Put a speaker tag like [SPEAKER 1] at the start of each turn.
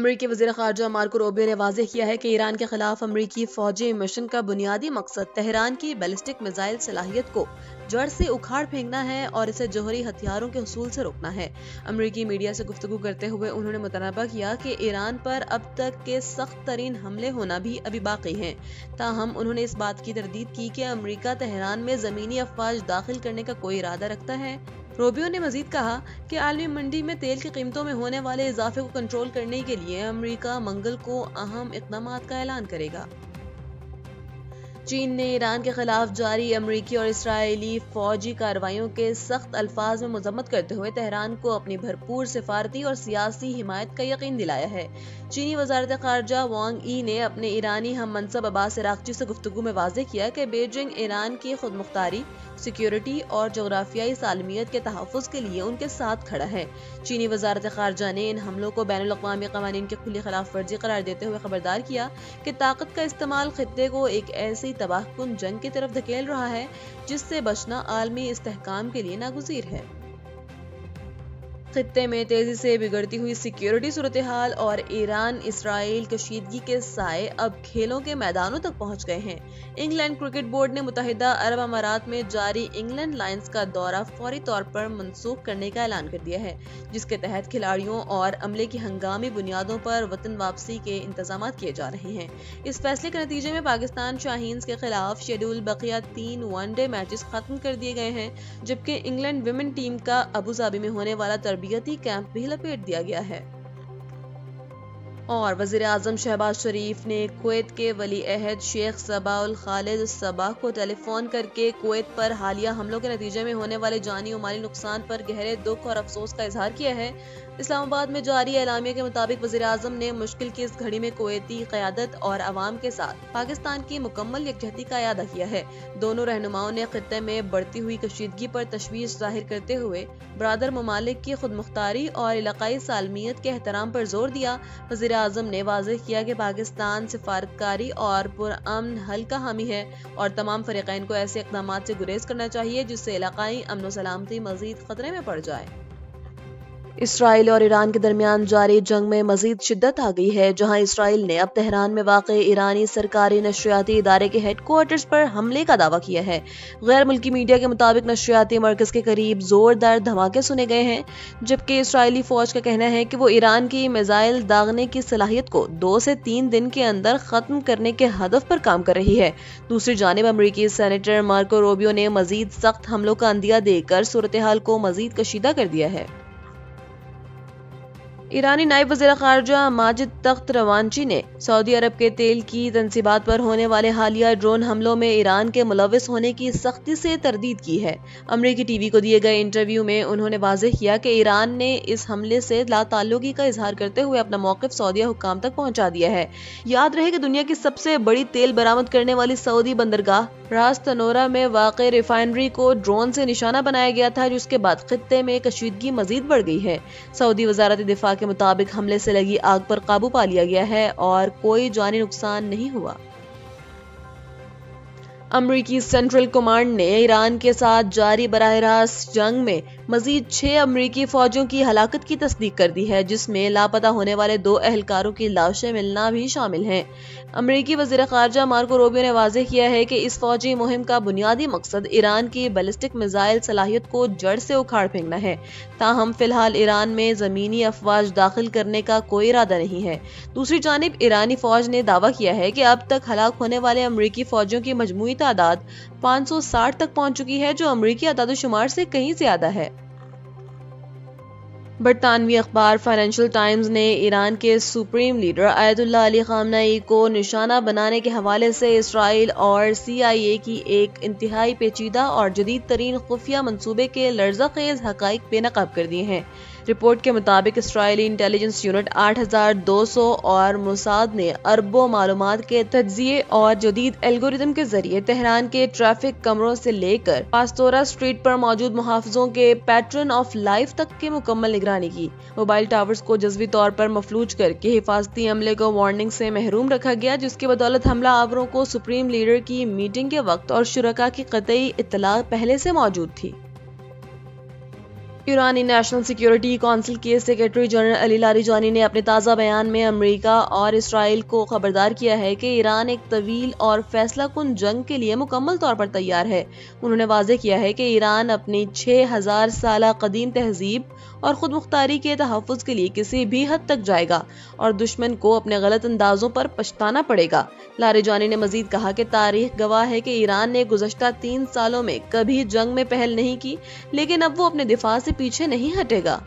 [SPEAKER 1] امریکی وزیر خارجہ مارکو روبیو نے واضح کیا ہے کہ ایران کے خلاف امریکی فوجی مشن کا بنیادی مقصد تہران کی بیلسٹک میزائل صلاحیت کو جڑ سے اکھاڑ پھینکنا ہے اور اسے جوہری ہتھیاروں کے حصول سے روکنا ہے۔ امریکی میڈیا سے گفتگو کرتے ہوئے انہوں نے متنبہ کیا کہ ایران پر اب تک کے سخت ترین حملے ہونا بھی ابھی باقی ہیں، تاہم انہوں نے اس بات کی تردید کی کہ امریکہ تہران میں زمینی افواج داخل کرنے کا کوئی ارادہ رکھتا ہے۔ روبیو نے مزید کہا کہ عالمی منڈی میں تیل کی قیمتوں میں ہونے والے اضافے کو کنٹرول کرنے کے لیے امریکہ منگل کو اہم اقدامات کا اعلان کرے گا۔ چین نے ایران کے خلاف جاری امریکی اور اسرائیلی فوجی کارروائیوں کے سخت الفاظ میں مذمت کرتے ہوئے تہران کو اپنی بھرپور سفارتی اور سیاسی حمایت کا یقین دلایا ہے۔ چینی وزارت خارجہ وانگ ای نے اپنے ایرانی ہم منصب عباس اراغچی سے گفتگو میں واضح کیا کہ بیجنگ ایران کی خود مختاری، سیکیورٹی اور جغرافیائی سالمیت کے تحفظ کے لیے ان کے ساتھ کھڑا ہے۔ چینی وزارت خارجہ نے ان حملوں کو بین الاقوامی قوانین کی کھلی خلاف ورزی قرار دیتے ہوئے خبردار کیا کہ طاقت کا استعمال خطے کو ایک ایسی تباہ کن جنگ کی طرف دھکیل رہا ہے جس سے بچنا عالمی استحکام کے لیے ناگزیر ہے۔ خطے میں تیزی سے بگڑتی ہوئی سیکیورٹی صورتحال اور ایران اسرائیل کشیدگی کے سائے اب کھیلوں کے میدانوں تک پہنچ گئے ہیں۔ انگلینڈ کرکٹ بورڈ نے متحدہ عرب امارات میں جاری انگلینڈ لائنز کا دورہ فوری طور پر منسوخ کرنے کا اعلان کر دیا ہے، جس کے تحت کھلاڑیوں اور عملے کی ہنگامی بنیادوں پر وطن واپسی کے انتظامات کیے جا رہے ہیں۔ اس فیصلے کے نتیجے میں پاکستان شاہینز کے خلاف شیڈول بقیہ 3 ون ڈے میچز ختم کر دیے گئے ہیں، جبکہ انگلینڈ ویمن ٹیم کا ابوظہبی میں ہونے والا تربیتی کیمپ بھی لپیٹ دیا گیا ہے۔ اور وزیر اعظم شہباز شریف نے کویت کے ولی عہد شیخ صباح الخالد الصباح کو ٹیلی فون کر کے کویت پر حالیہ حملوں کے نتیجے میں ہونے والے جانی و مالی نقصان پر گہرے دکھ اور افسوس کا اظہار کیا ہے۔ اسلام آباد میں جاری اعلامیہ کے مطابق وزیر اعظم نے مشکل کی اس گھڑی میں کویتی قیادت اور عوام کے ساتھ پاکستان کی مکمل یکجہتی کا اعادہ کیا ہے۔ دونوں رہنماؤں نے خطے میں بڑھتی ہوئی کشیدگی پر تشویش ظاہر کرتے ہوئے برادر ممالک کی خود مختاری اور علاقائی سالمیت کے احترام پر زور دیا۔ وزیر اعظم نے واضح کیا کہ پاکستان سفارتکاری اور پرامن حل کا حامی ہے اور تمام فریقین کو ایسے اقدامات سے گریز کرنا چاہیے جس سے علاقائی امن و سلامتی مزید خطرے میں پڑ جائے۔ اسرائیل اور ایران کے درمیان جاری جنگ میں مزید شدت آ گئی ہے، جہاں اسرائیل نے اب تہران میں واقع ایرانی سرکاری نشریاتی ادارے کے ہیڈ کوارٹرز پر حملے کا دعویٰ کیا ہے۔ غیر ملکی میڈیا کے مطابق نشریاتی مرکز کے قریب زوردار دھماکے سنے گئے ہیں، جبکہ اسرائیلی فوج کا کہنا ہے کہ وہ ایران کی میزائل داغنے کی صلاحیت کو 2 سے 3 دن کے اندر ختم کرنے کے ہدف پر کام کر رہی ہے۔ دوسری جانب امریکی سینیٹر مارکو روبیو نے مزید سخت حملوں کا عندیہ دے کر صورتحال کو مزید کشیدہ کر دیا ہے۔ ایرانی نائب وزیر خارجہ ماجد تخت روانچی نے سعودی عرب کے تیل کی تنصیبات پر ہونے والے حالیہ ڈرون حملوں میں ایران کے ملوث ہونے کی سختی سے تردید کی ہے۔ امریکی ٹی وی کو دیے گئے انٹرویو میں انہوں نے واضح کیا کہ ایران نے اس حملے سے لا تعلقی کا اظہار کرتے ہوئے اپنا موقف سعودیہ حکام تک پہنچا دیا ہے۔ یاد رہے کہ دنیا کی سب سے بڑی تیل برآمد کرنے والی سعودی بندرگاہ راس تنورہ میں واقع ریفائنری کو ڈرون سے نشانہ بنایا گیا تھا، جس کے بعد خطے میں کشیدگی مزید بڑھ گئی ہے۔ سعودی وزارت دفاع کے مطابق حملے سے لگی آگ پر قابو پا لیا گیا ہے اور کوئی جانی نقصان نہیں ہوا۔ امریکی سینٹرل کمانڈ نے ایران کے ساتھ جاری براہ راست جنگ میں مزید 6 امریکی فوجیوں کی ہلاکت کی تصدیق کر دی ہے، جس میں لاپتہ ہونے والے 2 اہلکاروں کی لاشیں ملنا بھی شامل ہیں۔ امریکی وزیر خارجہ مارکو روبیو نے واضح کیا ہے کہ اس فوجی مہم کا بنیادی مقصد ایران کی بیلسٹک میزائل صلاحیت کو جڑ سے اکھاڑ پھینکنا ہے، تاہم فی الحال ایران میں زمینی افواج داخل کرنے کا کوئی ارادہ نہیں ہے۔ دوسری جانب ایرانی فوج نے دعویٰ کیا ہے کہ اب تک ہلاک ہونے والے امریکی فوجیوں کی مجموعی تعداد 560 تک پہنچ چکی ہے، جو امریکی اعداد و شمار سے کہیں زیادہ ہے۔ برطانوی اخبار فائنینشل ٹائمز نے ایران کے سپریم لیڈر آیت اللہ علی خامنہ ای کو نشانہ بنانے کے حوالے سے اسرائیل اور CIA کی ایک انتہائی پیچیدہ اور جدید ترین خفیہ منصوبے کے لرزہ خیز حقائق بے نقاب کر دیے ہیں۔ رپورٹ کے مطابق اسرائیلی انٹیلیجنس یونٹ 8200 اور موساد نے اربوں معلومات کے تجزیے اور جدید الگورتھم کے ذریعے تہران کے ٹریفک کمروں سے لے کر پاستورا اسٹریٹ پر موجود محافظوں کے پیٹرن آف لائف تک کی مکمل نگرانی کی۔ موبائل ٹاورز کو جزوی طور پر مفلوج کر کے حفاظتی عملے کو وارننگ سے محروم رکھا گیا، جس کی بدولت حملہ آوروں کو سپریم لیڈر کی میٹنگ کے وقت اور شرکاء کی قطعی اطلاع پہلے سے موجود تھی۔ ایرانی نیشنل سیکیورٹی کونسل کے سیکریٹری جنرل علی لاریجانی نے اپنے تازہ بیان میں امریکہ اور اسرائیل کو خبردار کیا ہے کہ ایران ایک طویل اور فیصلہ کن جنگ کے لیے مکمل طور پر تیار ہے۔ انہوں نے واضح کیا ہے کہ ایران اپنی 6000 سالہ قدیم تہذیب اور خود مختاری کے تحفظ کے لیے کسی بھی حد تک جائے گا اور دشمن کو اپنے غلط اندازوں پر پچھتانا پڑے گا۔ لاریجانی نے مزید کہا کہ تاریخ گواہ ہے کہ ایران نے گزشتہ 3 سالوں میں کبھی جنگ میں پہل نہیں کی، لیکن اب وہ اپنے دفاع سے پیچھے نہیں ہٹے گا۔